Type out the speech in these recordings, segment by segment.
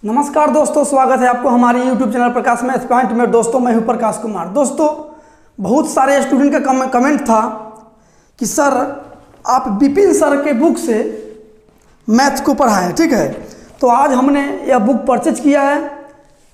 नमस्कार दोस्तों, स्वागत है आपको हमारे YouTube चैनल प्रकाश मैथ पॉइंट में। दोस्तों मैं हूं प्रकाश कुमार। दोस्तों बहुत सारे स्टूडेंट का कमेंट था कि सर आप विपिन सर के बुक से मैथ को पढ़ाएं, ठीक है। तो आज हमने यह बुक परचेज किया है।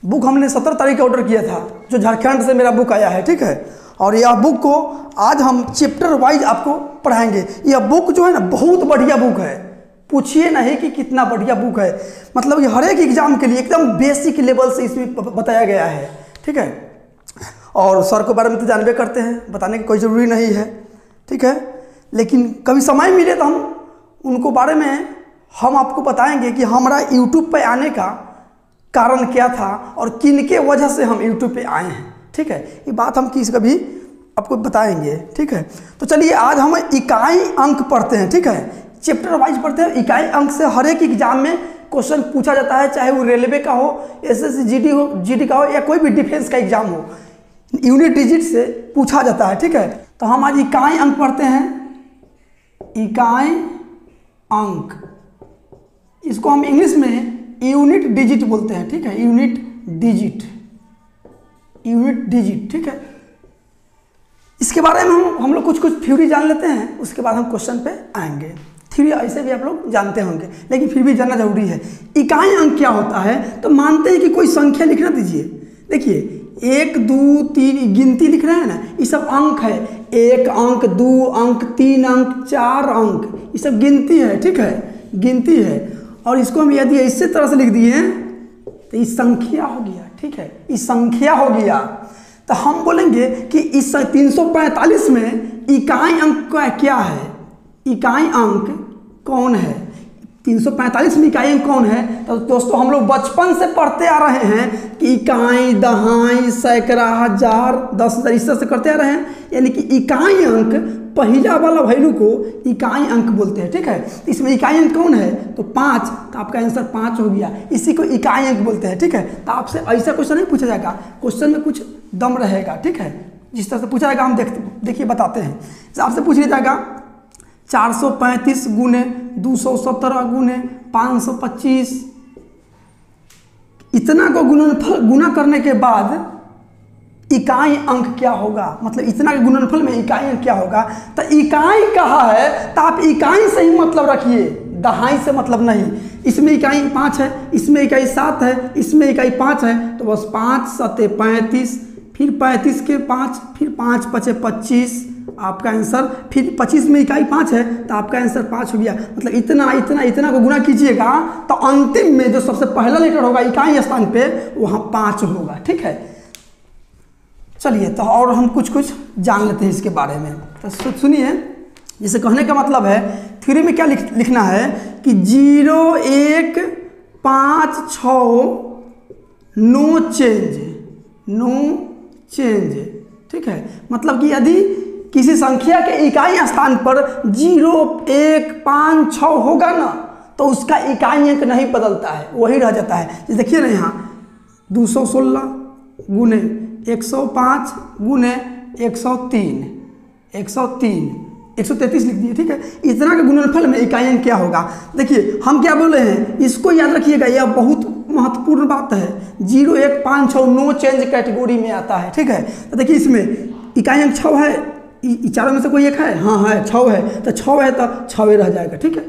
बुक हमने 17 तारीख को ऑर्डर किया था, जो झारखंड से मेरा बुक आया है, ठीक है। और यह बुक को आज हम चैप्टर वाइज आपको पढ़ाएंगे। यह बुक जो है ना बहुत बढ़िया बुक है, पूछिए नहीं कि कितना बढ़िया बुक है। मतलब ये हर एक एग्जाम के लिए एकदम बेसिक लेवल से इसमें बताया गया है, ठीक है। और सर के बारे में तो जानबे करते हैं, बताने की कोई ज़रूरी नहीं है, ठीक है। लेकिन कभी समय मिले तो हम उनको बारे में हम आपको बताएंगे कि हमारा यूट्यूब पे आने का कारण क्या था और किन के वजह से हम यूट्यूब पे आए हैं, ठीक है। ये बात हम किसी कभी आपको बताएंगे, ठीक है। तो चलिए आज हम इकाई अंक पढ़ते हैं, ठीक है। चैप्टर वाइज पढ़ते हैं। इकाई अंक से हर एक एग्जाम में क्वेश्चन पूछा जाता है, चाहे वो रेलवे का हो, एसएससी जीडी का हो, या कोई भी डिफेंस का एग्जाम हो, यूनिट डिजिट से पूछा जाता है, ठीक है। तो हम आज इकाई अंक पढ़ते हैं। इकाई अंक, इसको हम इंग्लिश में यूनिट डिजिट बोलते हैं, ठीक है। यूनिट डिजिट, ठीक है। इसके बारे में हम लोग कुछ थ्योरी जान लेते हैं, उसके बाद हम क्वेश्चन पे आएंगे। थ्योरी ऐसे भी आप लोग जानते होंगे, लेकिन फिर भी जानना जरूरी है। इकाई अंक क्या होता है, तो मानते हैं कि कोई संख्या लिखना दीजिए। देखिए 1 2 3 गिनती लिख रहे हैं ना, ये सब अंक है। 1 अंक, 2 अंक, 3 अंक, 4 अंक, ये सब गिनती है, ठीक है, गिनती है। और इसको हम यदि इसी तरह से लिख दिए तो ये संख्या हो गया, ठीक है, ये संख्या हो गया। तो हम बोलेंगे कि इस 345 में इकाई अंक का क्या है, इकाई अंक कौन है, 345 में इकाई अंक कौन है। तो दोस्तों हम लोग बचपन से पढ़ते आ रहे हैं कि इकाई, दहाई, सैकड़ा, हजार, 10,000 इस तरह से करते आ रहे हैं। यानी कि इकाई अंक पहला वाला वैल्यू को इकाई अंक बोलते हैं, ठीक है। इसमें इकाई अंक कौन है, तो 5, तो आपका आंसर 5 हो गया। इसी को इकाई अंक बोलते हैं, ठीक है। तो आपसे ऐसा क्वेश्चन नहीं पूछा जाएगा, क्वेश्चन में कुछ दम रहेगा, ठीक है। जिस तरह से पूछा जाएगा हम देखिए बताते हैं। आपसे पूछ लिया जाएगा 435 गुने 217 गुने 525, इतना को गुना करने के बाद इकाई अंक क्या होगा। मतलब इतना के गुणनफल में इकाई अंक क्या होगा। तो इकाई कहा है तो आप इकाई से ही मतलब रखिए, दहाई से मतलब नहीं। इसमें इकाई 5 है, इसमें इकाई 7 है, इसमें इकाई 5 है, तो बस 5 7 35, फिर 35 के 5, फिर 5 5 25, आपका आंसर, फिर 25 में इकाई 5 है तो आपका आंसर 5 हो गया। मतलब इतना इतना इतना को गुना कीजिएगा तो अंतिम में जो सबसे पहला लेटर होगा इकाई स्थान पे वहाँ 5 होगा, ठीक है। चलिए तो और हम कुछ जान लेते हैं इसके बारे में। तो सुनिए, जैसे कहने का मतलब है थ्योरी में क्या लिखना है कि 0 1 5 6 नो चेंज, ठीक है। मतलब कि यदि किसी संख्या के इकाई स्थान पर 0 1 5 6 होगा ना, तो उसका इकाई अंक नहीं बदलता है, वही रह जाता है। जैसे देखिए ना, यहाँ 216 गुने 105 गुने 103, 133 लिख दिए, ठीक है। इतना के गुणनफल में इकाई अंक क्या होगा। देखिए हम क्या बोले हैं, इसको याद रखिएगा, यह बहुत महत्वपूर्ण बात है। 0 1 5 6 नो चेंज कैटेगरी में आता है, ठीक है। तो देखिए इसमें इकाई अंक 6 है, चारों में से कोई एक है, हाँ है, 6 है, तो 6 है तो 6 ही रह जाएगा, ठीक है।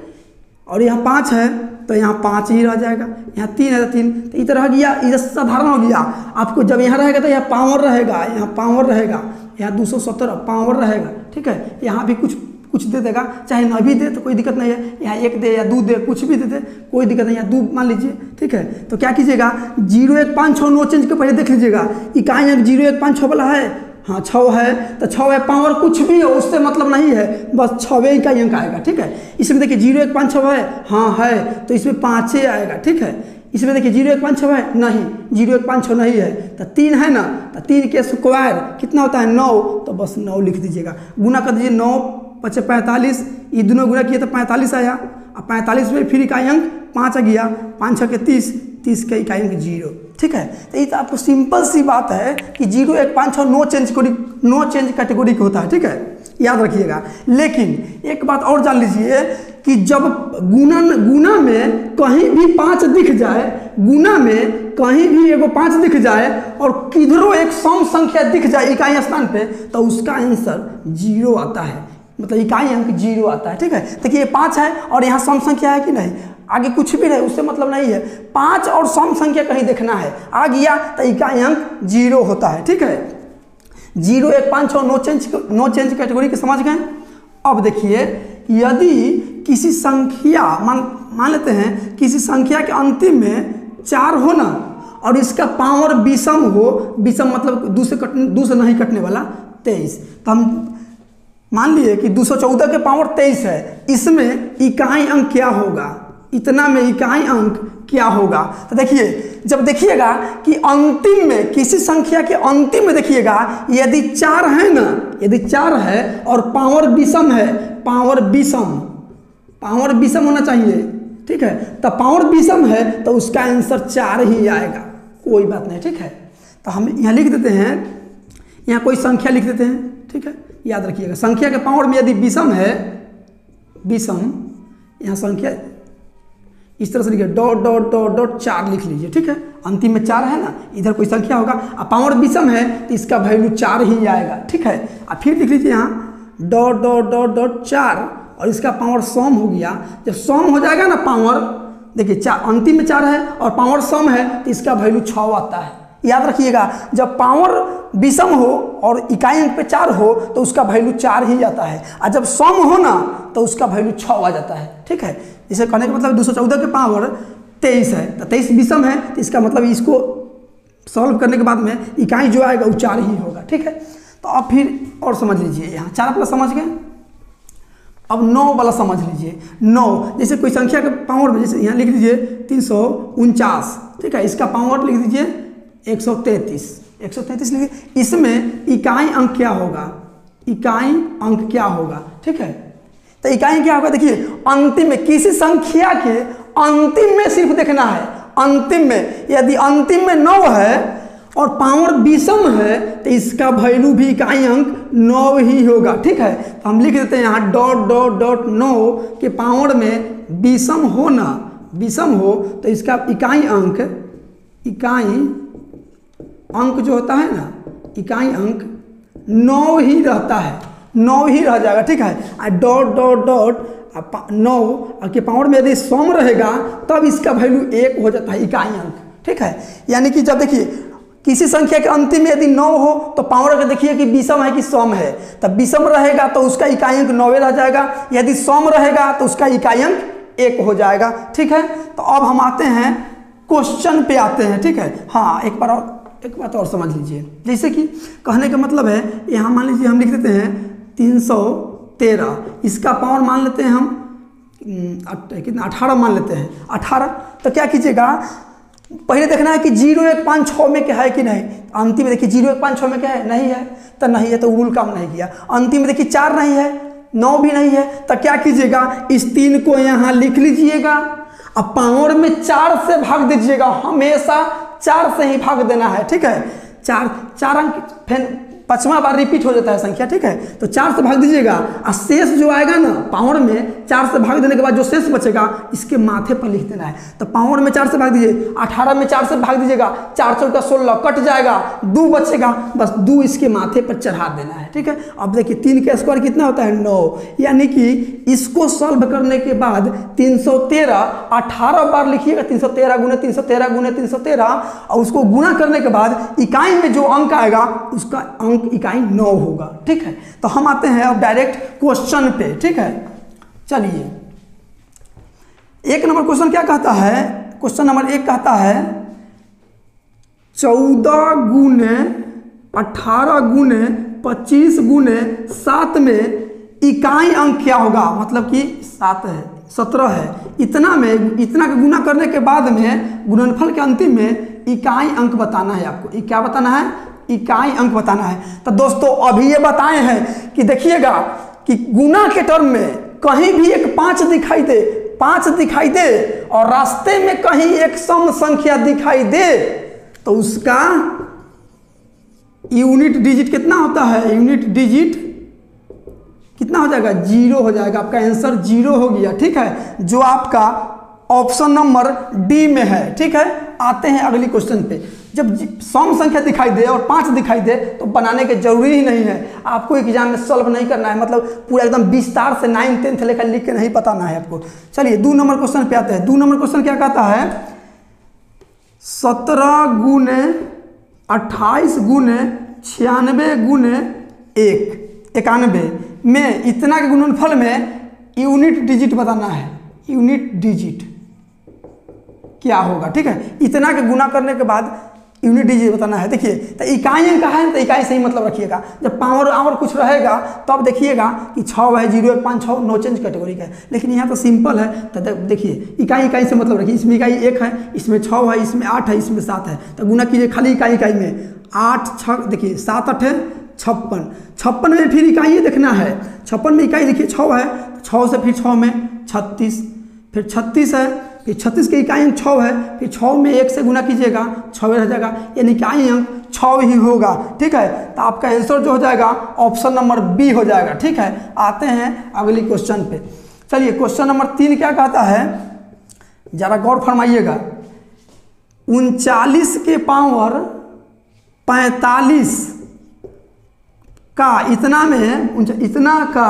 और यहाँ 5 है तो यहाँ 5 ही रह जाएगा, यहाँ 3 है तो 3, तो इधर रह गया, इधर साधारण हो गया। आपको जब यहाँ रहेगा तो यहाँ पावर रहेगा, यहाँ पावर रहेगा, यहाँ 217 पावर रहेगा, ठीक है। यहाँ भी कुछ दे देगा, चाहे न भी दे तो कोई दिक्कत नहीं है, यहाँ 1 दे या 2 दे, कुछ भी दे दे कोई दिक्कत नहीं, यहाँ 2 मान लीजिए, ठीक है। तो क्या कीजिएगा, 0 1 5 6 नो चेंज के पहले देख लीजिएगा, इकाई अंक 0 1 5 6 वाला है, हाँ 6 है, तो 6 है, पावर कुछ भी हो उससे मतलब नहीं है, बस 6वें का अंक आएगा, ठीक है। इसमें देखिए 0 1 5 6 है, हाँ है, तो इसमें 5 आएगा, ठीक है। इसमें देखिए 0 1 5 6 है, नहीं 0 1 5 6 नहीं है, तो 3 है ना, तो 3 के स्क्वायर कितना होता है 9, तो बस 9 लिख दीजिएगा। गुना कर दीजिए, 9 5 45, ये दोनों गुना किए तो 45 आया। अब 45 में फिर इकाई अंक 5 आ गया, 5 6 के 30, 30 का इकाई अंक 0, ठीक है। तो ये तो आपको सिंपल सी बात है कि 0 1 5 6 नो चेंज कैटेगरी का होता है, ठीक है, याद रखिएगा। लेकिन एक बात और जान लीजिए कि जब गुणा में कहीं भी 5 दिख जाए गुना में कहीं भी एगो 5 दिख जाए और किधरों एक सम संख्या दिख जाए इकाई स्थान पे, तो उसका आंसर 0 आता है, मतलब इकाई अंक 0 आता है। ठीक है, देखिए ये 5 है और यहाँ सम संख्या है कि नहीं, आगे कुछ भी रहे उससे मतलब नहीं है, 5 और सम संख्या कहीं देखना है, आ गया तो इकाई अंक 0 होता है। ठीक है, 0 1 5 6 नो चेंज कैटेगरी के समझ गए। अब देखिए यदि किसी संख्या मान लेते हैं किसी संख्या के अंतिम में 4 हो ना और इसका पावर विषम हो, विषम मतलब 2 से नहीं कटने वाला 23, तो हम मान लिए कि 214 के पावर 23 है, इसमें इकाई अंक क्या होगा, इतना में इकाई अंक क्या होगा। तो देखिए जब देखिएगा कि अंतिम में किसी संख्या के अंतिम में देखिएगा यदि 4 है ना, यदि 4 है और पावर विषम है, पावर विषम होना चाहिए। ठीक है, तो पावर विषम है तो उसका आंसर 4 ही आएगा, कोई बात नहीं। ठीक है, तो हम यहाँ लिख देते हैं, यहाँ कोई संख्या लिख देते हैं। ठीक है, याद रखिएगा संख्या के पावर में यदि विषम है, विषम यहाँ संख्या इस तरह से लिखिए डॉट डॉट डॉट डॉट 4 लिख लीजिए। ठीक है, अंतिम में 4 है ना, इधर कोई संख्या होगा और पावर विषम है तो इसका वैल्यू 4 ही आएगा। ठीक है, अब फिर लिख लीजिए यहाँ डॉट डॉट डॉट डॉट 4 और इसका पावर सम हो गया। जब सम हो जाएगा ना पावर, देखिए 4 अंतिम में 4 है और पावर सम है तो इसका वैल्यू 6 आता है। याद रखिएगा जब पावर विषम हो और इकाई अंक पे 4 हो तो उसका वैल्यू 4 ही आता है, और जब सम हो ना तो उसका वैल्यू 6 आ जाता है। ठीक है, इसे कहने का मतलब 214 के पावर 23 है तो 23 विषम है, तो इसका मतलब इसको सॉल्व करने के बाद में इकाई जो आएगा वो 4 ही होगा। ठीक है, तो अब फिर और समझ लीजिए, यहाँ 4 प्लस समझ गए, अब 9 वाला समझ लीजिए। 9 जैसे कोई संख्या के पावर में, जैसे यहाँ लिख दीजिए 349। ठीक है, इसका पावर लिख दीजिए 133 लिखिए, इसमें इकाई अंक क्या होगा, इकाई अंक क्या होगा। ठीक है, तो इकाई क्या होगा, देखिए अंतिम में किसी संख्या के अंतिम में सिर्फ देखना है, अंतिम में यदि अंतिम में 9 है और पावर विषम है तो इसका वैल्यू भी इकाई अंक 9 ही होगा। ठीक है, तो हम लिख देते हैं यहाँ डॉट डॉट डॉट 9 के पावर में विषम हो ना, विषम हो तो इसका इकाई अंक जो होता है ना, इकाई अंक 9 ही रहता है, 9 ही रह जाएगा। ठीक है, डॉट डॉट डॉट 9 के पावर में यदि सम रहेगा तब इसका वैल्यू 1 हो जाता है, इकाई अंक। ठीक है, यानी कि जब देखिए किसी संख्या के अंतिम में यदि 9 हो तो पावर अगर देखिए कि विषम है कि सम है, तब विषम रहेगा तो उसका इकाई अंक 9 रह जाएगा, यदि सम रहेगा तो उसका इकाई अंक 1 हो जाएगा। ठीक है, तो अब हम आते हैं क्वेश्चन पे आते हैं। ठीक है, हाँ एक बात और समझ लीजिए, जैसे कि कहने का मतलब है यहाँ मान लीजिए हम लिख देते हैं 313, इसका पावर मान लेते हैं हम कितना 18 मान लेते हैं 18। तो क्या कीजिएगा, पहले देखना है कि 0 1 5 6 में क्या है कि नहीं, अंतिम में देखिए 0 1 5 6 में क्या है, नहीं है, तो नहीं है तो रूल काम नहीं किया। अंतिम में देखिए 4 नहीं है, 9 भी नहीं है, तो क्या कीजिएगा इस 3 को यहाँ लिख लीजिएगा, अब पावर में 4 से भाग दीजिएगा, हमेशा 4 से ही भाग देना है। ठीक है, 4 अंक फिर 5वां बार रिपीट हो जाता है संख्या। ठीक है, तो 4 से भाग दीजिएगा और शेष जो आएगा ना पावर में 4 से भाग देने के बाद जो शेष बचेगा इसके माथे पर लिख देना है। तो पावर में 4 से भाग दीजिए, 18 में 4 से भाग दीजिएगा, 4 चौका 16 कट जाएगा, 2 बचेगा, बस 2 इसके माथे पर चढ़ा देना है। ठीक है, अब देखिए 3 का स्क्वायर कितना होता है 9, यानी कि इसको सॉल्व करने के बाद 313 18 बार लिखिएगा, 313 गुने 313 गुने 313, और उसको गुना करने के बाद इकाई में जो अंक आएगा उसका अंक इकाई 9 होगा। ठीक है, तो हम आते हैं अब डायरेक्ट क्वेश्चन पे। ठीक है, चलिए 1 नंबर क्वेश्चन क्या कहता है, क्वेश्चन नंबर 1 कहता है 14 गुने 18 गुने 25 गुने 7 में इकाई अंक क्या होगा, मतलब कि 7 है 17 है, इतना का गुना करने के बाद में गुणनफल के अंतिम में इकाई अंक बताना है आपको। क्या बताना है, इकाई अंक बताना है। तो दोस्तों अभी ये बताए हैं कि देखिएगा कि गुना के टर्म में कहीं भी एक 5 दिखाई दे और रास्ते में कहीं एक सम संख्या दिखाई दे तो उसका यूनिट डिजिट कितना होता है, यूनिट डिजिट कितना हो जाएगा, 0 हो जाएगा। आपका आंसर 0 हो गया। ठीक है, जो आपका ऑप्शन नंबर डी में है। ठीक है, आते हैं अगली क्वेश्चन पे। जब सम संख्या दिखाई दे और 5 दिखाई दे तो बनाने की जरूरी ही नहीं है, आपको एग्जाम में सॉल्व नहीं करना है, मतलब पूरा एकदम विस्तार से 9th 10th लेकर लिख के नहीं बताना है आपको। चलिए 2 नंबर क्वेश्चन पे आते हैं। 2 नंबर क्वेश्चन क्या कहता है, 17 गुने 28 गुने 96 गुने 91 में इतना के गुणनफल में यूनिट डिजिट बताना है। यूनिट डिजिट क्या होगा, ठीक है, इतना के गुना करने के बाद यूनिट डिजिट बताना है। देखिए तो इकाई अंक है तो इकाई से ही मतलब रखिएगा, जब पावर आवर कुछ रहेगा तब देखिएगा कि 6 है, 0 1 5 6 नो चेंज कैटेगरी का है, लेकिन यहाँ तो सिंपल है तो देखिए इकाई इकाई से मतलब रखिए। इसमें इकाई 1 है, इसमें 6 है, इसमें 8 है, इसमें 7 है, तो गुना कीजिए खाली इकाई इकाई में। 8 6 देखिए 7 8 56, 56 में फिर इकाई देखना है। 56 में इकाई देखिए 6 है, 6 से फिर 6 में 36, फिर 36 है, फिर 36 के इकाई अंक 6 है, फिर 6 में 1 से गुना कीजिएगा 6 रह जाएगा, यानी इकाई अंक 6 ही होगा, ठीक है। तो आपका आंसर जो हो जाएगा ऑप्शन नंबर बी हो जाएगा, ठीक है। आते हैं अगली क्वेश्चन पे। चलिए क्वेश्चन नंबर 3 क्या कहता है, जरा गौर फरमाइएगा। 39 के पावर 45 का इतना में इतना का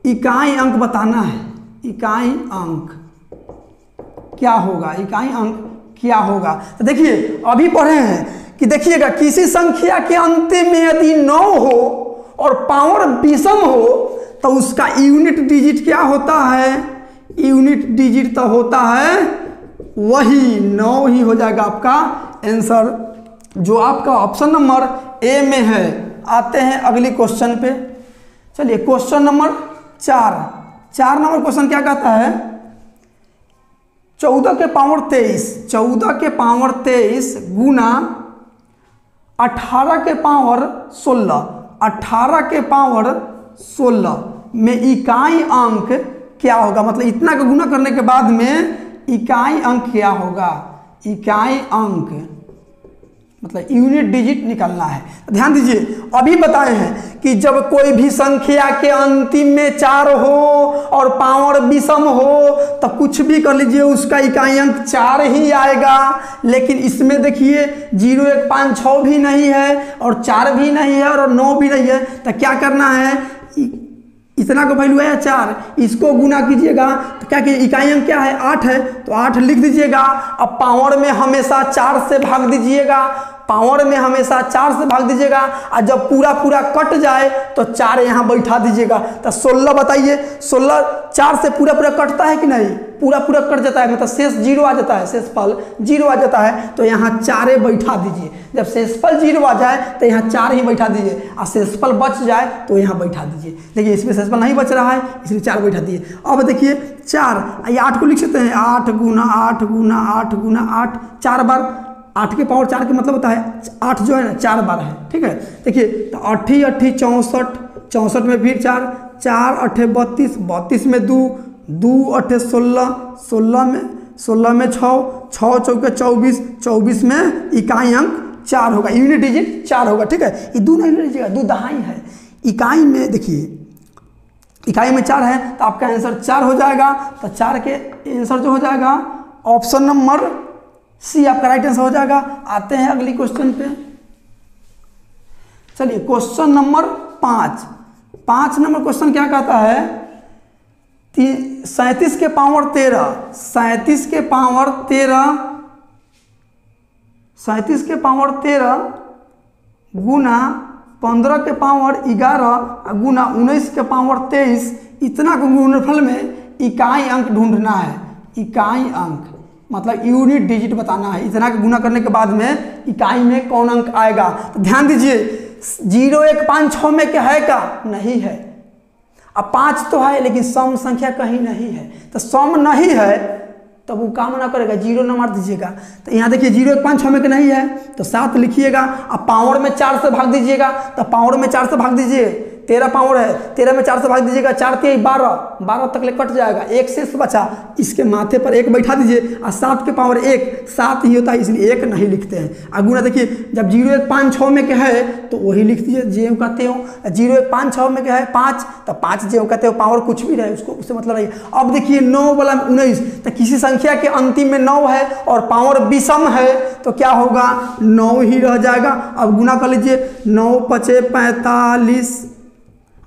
इकाई अंक बताना है। इकाई अंक क्या होगा, इकाई अंक क्या होगा। तो देखिए अभी पढ़े हैं कि देखिएगा किसी संख्या के अंतिम में यदि 9 हो और पावर विषम हो तो उसका यूनिट डिजिट क्या होता है, यूनिट डिजिट तो होता है वही 9 ही हो जाएगा आपका आंसर, जो आपका ऑप्शन नंबर ए में है। आते हैं अगली क्वेश्चन पे। चलिए क्वेश्चन नंबर 4 नंबर क्वेश्चन क्या कहता है, 14 के पावर 23 गुना 18 के पावर 16 में इकाई अंक क्या होगा, मतलब इतना का गुना करने के बाद में इकाई अंक क्या होगा। इकाई अंक मतलब यूनिट डिजिट निकालना है। ध्यान दीजिए अभी बताए हैं कि जब कोई भी संख्या के अंतिम में 4 हो और पावर विषम हो तो कुछ भी कर लीजिए उसका इकाई अंक 4 ही आएगा, लेकिन इसमें देखिए 0 1 5 6 भी नहीं है और 4 भी नहीं है और 9 भी नहीं है, तो क्या करना है, इतना का वैल्यू है 4, इसको गुना कीजिएगा तो क्या कि इकाई अंक क्या है 8 है, तो 8 लिख दीजिएगा। अब पावर में हमेशा 4 से भाग दीजिएगा, पावर में हमेशा 4 से भाग दीजिएगा, और जब पूरा कट जाए तो 4 यहाँ बैठा दीजिएगा। तो 16 बताइए, 16 4 से पूरा कटता है कि नहीं, पूरा कट जाता है, मतलब शेष 0 आ जाता है, शेषफल 0 आ जाता है, तो यहाँ 4 बैठा दीजिए। जब शेषफल 0 आ जाए तो यहाँ 4 ही बैठा दीजिए, और शेषफल बच जाए तो यहाँ बैठा दीजिए। देखिए इसमें शेषफल नहीं बच रहा है इसलिए 4 बैठा दिए। अब देखिए 4 ये 8 को लिख सकते हैं, 8 गुना 8 गुना 8 गुना 8 4 बार, 8 के पावर 4 का मतलब होता है 8 जो है ना 4 बार है, ठीक है। देखिए तो 8 64, 64 में फिर 4 4 8 32, 32 में 2 2 8 16, 16 में 6 6 चौके 24, 24 में इकाई अंक 4 होगा, यूनिट डिजिट 4 होगा, ठीक है। ये 2 नहीं लीजिएगा, 2 दहाई है। इकाई में देखिए इकाई में 4 है तो आपका आंसर 4 हो जाएगा। तो 4 के आंसर जो हो जाएगा ऑप्शन नंबर सी आपका राइट आंसर हो जाएगा। आते हैं अगली क्वेश्चन पे। चलिए क्वेश्चन नंबर 5 नंबर क्वेश्चन क्या कहता है, 37 के पावर 13 37 के पावर 13 गुना 15 के पावर 11 गुना 19 के पावर 23, इतना को गुणनफल में इकाई अंक ढूंढना है। इकाई अंक मतलब यूनिट डिजिट बताना है। इतना के गुना करने के बाद में इकाई में कौन अंक आएगा। तो ध्यान दीजिए 0 1 5 6 में क्या है का नहीं है, अब 5 तो है लेकिन सम संख्या कहीं नहीं है, तो सम नहीं है तो वो काम ना करेगा, 0 ना मार दीजिएगा। तो यहाँ देखिए 0 1 5 6 में के नहीं है तो 7 लिखिएगा। अब पावर में 4 से भाग दीजिएगा, तो पावर में 4 से भाग दीजिए 13 पावर है, 13 में 4 से भाग दीजिएगा, 4 3 12, 12 तक ले कट जाएगा, एक शेष बचा, इसके माथे पर 1 बैठा दीजिए और 7 के पावर 1, 7 ही होता है इसलिए 1 नहीं लिखते हैं। अगुना देखिए जब 0 1 5 6 में क्या है तो वही लिख दीजिए, ज्यों कहते हो 0 1 5 6 में क्या है 5, तो 5 ज्यों कहते हो, पावर कुछ भी रहे उसको उससे मतलब नहीं। अब देखिए 9 वाला 19, तो किसी संख्या के अंतिम में 9 है और पावर विषम है तो क्या होगा 9 ही रह जाएगा। अब गुना कर लीजिए, 9 5 45,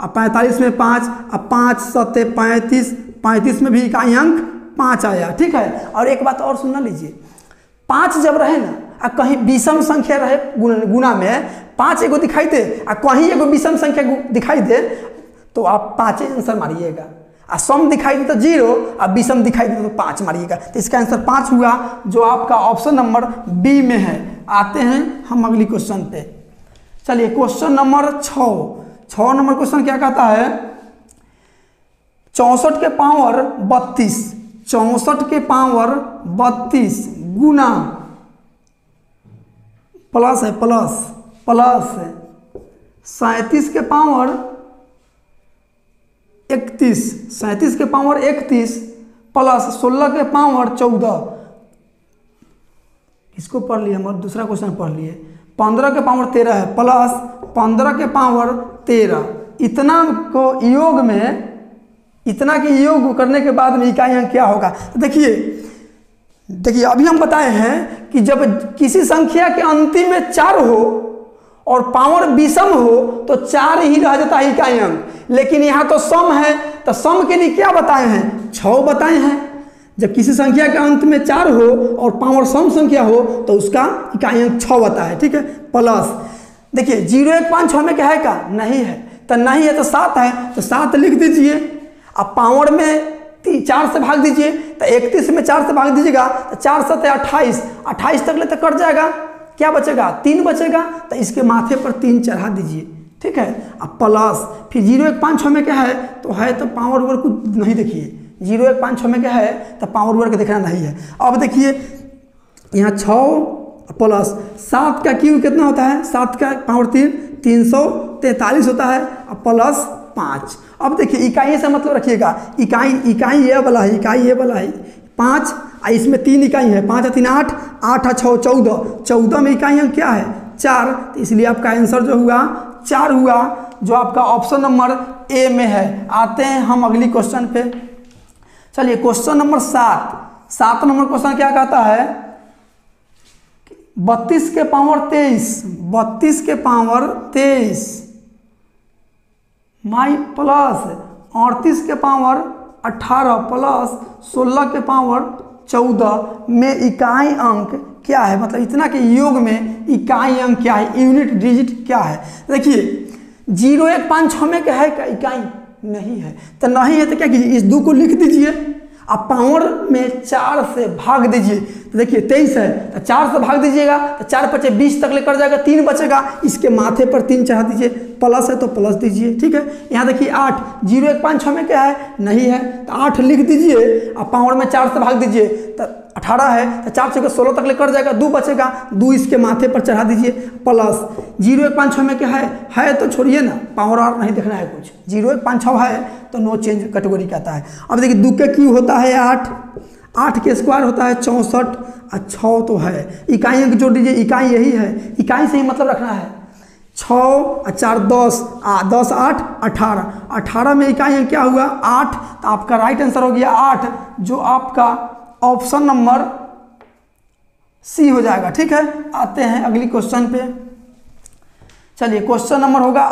अब 45 में 5, अब 5 7 35, 35 में भी इकाई अंक 5 आया, ठीक है। और एक बात और सुनना लीजिए, 5 जब रहे ना और कहीं विषम संख्या रहे गुना में 5 एगो दिखाई दे और कहीं एगो विषम संख्या दिखाई दे तो आप 5 आंसर मारिएगा, और सम दिखाई दे तो 0 और विषम दिखाई दे तो 5 मारिएगा। तो इसका आंसर 5 हुआ जो आपका ऑप्शन नंबर बी में है। आते हैं हम अगली क्वेश्चन पे। चलिए क्वेश्चन नंबर 6 नंबर क्वेश्चन क्या कहता है, 64 के पावर 32, 64 के पावर 32 गुना प्लस है प्लस 37 के पावर 31, 37 के पावर 31 प्लस 16 के पावर 14, इसको पढ़ लिए हम और दूसरा क्वेश्चन पढ़ लिए, 15 के पावर 13 है प्लस 15 के पावर 13, इतना को योग में, इतना के योग करने के बाद में इकाई अंक क्या होगा। तो देखिए अभी हम बताए हैं कि जब किसी संख्या के अंतिम में 4 हो और पावर विषम हो तो 4 ही रह जाता है इकाई अंक, लेकिन यहाँ तो सम है तो सम के लिए क्या बताए हैं 6 बताए हैं। जब किसी संख्या के अंत में 4 हो और पावर सम संख्या हो तो उसका इकाई अंक 6 होता है, ठीक है। प्लस देखिए 0 1 5 6 में क्या है का नहीं है, तो नहीं है तो 7 है तो 7 लिख दीजिए। अब पावर में 4 से भाग दीजिए तो 31 में 4 से भाग दीजिएगा तो 4 7 28, 28 तक ले तो कट जाएगा, क्या बचेगा 3 बचेगा, तो इसके माथे पर 3 चढ़ा दीजिए, ठीक है। अब प्लस फिर 0 1 5 6 में क्या है तो पावर वर्ग कुछ नहीं, देखिए 0 1 5 6 में क्या है तो पावर वर्ग देखना नहीं है। अब देखिए यहाँ 6 प्लस 7 का क्यूब कितना होता है, 7 का पावर 3 343 होता है, अब प्लस 5। अब देखिए इकाई से मतलब रखिएगा, इकाई ये वाला है, इकाई ये वाला है 5, इसमें 3 इकाई है, 5 3 8, 8 6 14, 14 में इकाई अंक क्या है 4, तो इसलिए आपका आंसर जो हुआ 4 हुआ जो आपका ऑप्शन नंबर ए में है। आते हैं हम अगली क्वेश्चन पे। चलिए क्वेश्चन नंबर 7 नंबर क्वेश्चन क्या कहता है, 32 के पावर 23, 32 के पावर 23 माई प्लस 38 के पावर 18 प्लस 16 के पावर 14 में इकाई अंक क्या है, मतलब इतना के योग में इकाई अंक क्या है, यूनिट डिजिट क्या है। देखिए 0 1 5 6 में क्या है का इकाई नहीं है, तो नहीं है तो क्या कीजिए इस 2 को लिख दीजिए, अब पावर में 4 से भाग दीजिए, तो देखिए 23 है तो 4 से भाग दीजिएगा तो 4 5 20 तक लेकर जाएगा, 3 बचेगा, इसके माथे पर 3 चढ़ा दीजिए, प्लस है तो प्लस दीजिए, ठीक है। यहाँ देखिए 8, 0 1 5 6 में क्या है नहीं है तो 8 लिख दीजिए, अब पावर में 4 से भाग दीजिए तो 18 है तो 4 से 16 तक लेकर जाएगा, 2 बचेगा, 2 इसके माथे पर चढ़ा दीजिए, प्लस 0 1 5 6 में क्या है तो छोड़िए ना, पावर और नहीं देखना है कुछ, 0 1 5 6 है तो नो चेंज कैटेगरी कहता है। अब देखिए 2 के क्यूब होता है 8, 8 के स्क्वायर होता है 64 और 6 तो है, इकाई अंक जोड़ दीजिए, इकाई यही है, इकाई से ही मतलब रखना है, 6 और 4 10, 10 8 18, 18 में इकाई अंक क्या हुआ 8, तो आपका राइट आंसर हो गया 8 जो आपका ऑप्शन नंबर सी हो जाएगा, ठीक है। आते हैं अगली क्वेश्चन पे। चलिए क्वेश्चन नंबर होगा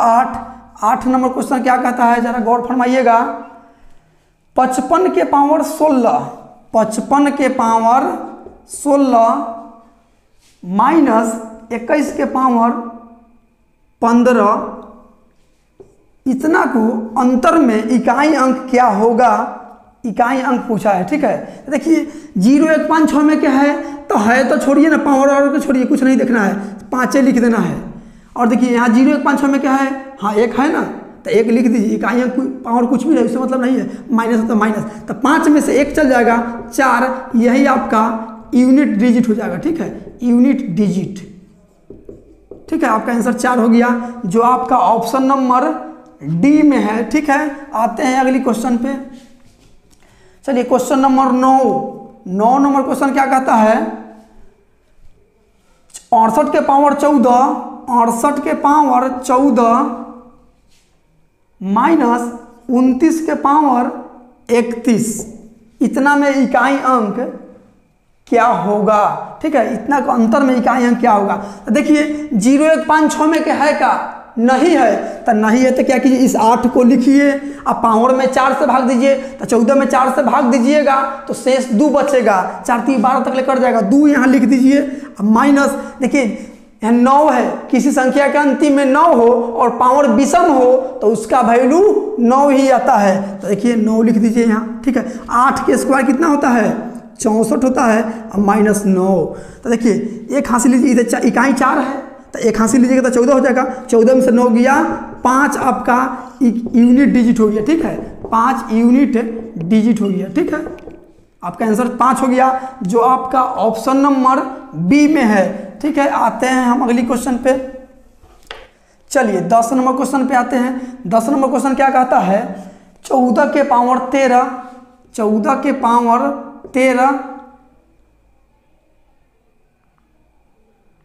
8 नंबर क्वेश्चन क्या कहता है जरा गौर फरमाइएगा, 55 के पावर 16, 55 के पावर 16 माइनस 21 के पावर 15, इतना को अंतर में इकाई अंक क्या होगा, इकाई अंक पूछा है, ठीक है। देखिए 0 1 5 6 में क्या है तो छोड़िए ना, पावर और को छोड़िए, कुछ नहीं देखना है, 5 लिख देना है। और देखिए यहाँ 0 1 5 6 में क्या है, हाँ 1 है ना तो 1 लिख दीजिए, इकाई अंक पावर कुछ भी नहीं, उससे मतलब नहीं है, माइनस है तो माइनस, तो 5 में से 1 चल जाएगा 4, यही आपका यूनिट डिजिट हो जाएगा, ठीक है, यूनिट डिजिट, ठीक है। आपका आंसर 4 हो गया जो आपका ऑप्शन नंबर डी में है। ठीक है, आते हैं अगली क्वेश्चन पे। चलिए क्वेश्चन नंबर 9 नंबर क्वेश्चन क्या कहता है, 68 के पावर 14 माइनस 29 के पावर 31, इतना में इकाई अंक क्या होगा। ठीक है, इतना का अंतर में इकाई अंक क्या होगा। तो देखिए 0156 में क्या है का नहीं है, तो नहीं है तो क्या कीजिए, इस 8 को लिखिए, अब पावर में 4 से भाग दीजिए, तो 14 में 4 से भाग दीजिएगा तो शेष 2 बचेगा, 4 3 12 तक लेकर जाएगा, 2 यहाँ लिख दीजिए। अब माइनस देखिए यहाँ 9 है, किसी संख्या के अंतिम में 9 हो और पावर विषम हो तो उसका वैल्यू 9 ही आता है। तो देखिए 9 लिख दीजिए यहाँ। ठीक है, 8 के स्क्वायर कितना होता है, 64 होता है, अब माइनस 9। तो देखिए एक हासिल लीजिए, इधर इकाई 4 है तो एक हासिल लीजिएगा तो 14 हो जाएगा, 14 में से 9 गया 5, आपका यूनिट डिजिट हो गया। ठीक है, 5 यूनिट डिजिट हो गया। ठीक है, आपका आंसर 5 हो गया, जो आपका ऑप्शन नंबर बी में है। ठीक है, आते हैं हम अगली क्वेश्चन पे। चलिए 10 नंबर क्वेश्चन पे आते हैं। 10 नंबर क्वेश्चन क्या कहता है, 14 के पावर 13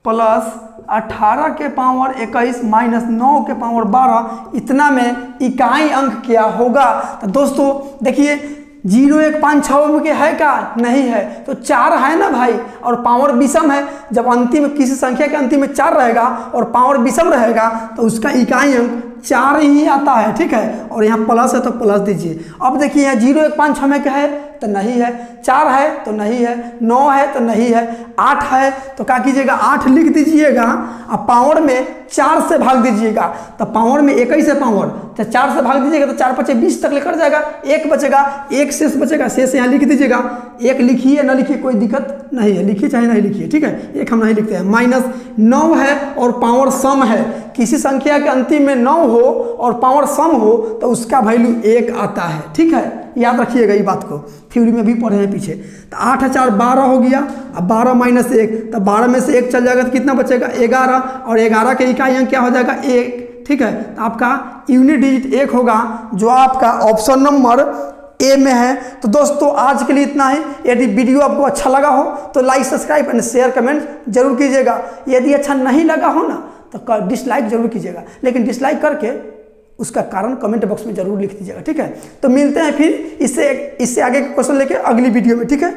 प्लस 18 के पावर 21 माइनस 9 के पावर 12, इतना में इकाई अंक क्या होगा। तो दोस्तों देखिए 0156 में क्या है का नहीं है, तो 4 है ना भाई, और पावर विषम है। जब अंतिम किसी संख्या के अंतिम में 4 रहेगा और पावर विषम रहेगा तो उसका इकाई अंक 4 ही आता है। ठीक है, और यहाँ प्लस है तो प्लस दीजिए। अब देखिए यहाँ 0156 में क्या है तो नहीं है, 4 है तो नहीं है, 9 है तो नहीं है, 8 है तो क्या कीजिएगा 8 लिख दीजिएगा, अब पावर में 4 से भाग दीजिएगा, तो पावर में 21 है पावर, तो 4 से भाग दीजिएगा तो 4 5 20 तक लेकर जाएगा, 1 बचेगा, 1 शेष बचेगा, शेष यहाँ लिख दीजिएगा। 1 लिखिए ना लिखिए कोई दिक्कत नहीं है, लिखिए चाहे नहीं लिखिए। ठीक है, 1 हम नहीं लिखते हैं। माइनस 9 है और पावर सम है, किसी संख्या के अंतिम में 9 हो और पावर सम हो तो उसका वैल्यू 1 आता है। ठीक है, याद रखिएगा ये बात को, थ्योरी में भी पढ़े हैं पीछे। तो 8 4 12 हो गया, अब 12 माइनस 1, तो 12 में से 1 चल जाएगा तो कितना बचेगा 11, और 11 के इकाई अंक क्या हो जाएगा 1। ठीक है, तो आपका यूनिट डिजिट 1 होगा, जो आपका ऑप्शन नंबर ए में है। तो दोस्तों आज के लिए इतना ही। यदि वीडियो आपको अच्छा लगा हो तो like subscribe and share comment जरूर कीजिएगा। यदि अच्छा नहीं लगा हो ना तो डिसलाइक जरूर कीजिएगा, लेकिन डिसलाइक करके उसका कारण कमेंट बॉक्स में जरूर लिख दीजिएगा। ठीक है, तो मिलते हैं फिर इससे आगे के क्वेश्चन लेके अगली वीडियो में। ठीक है।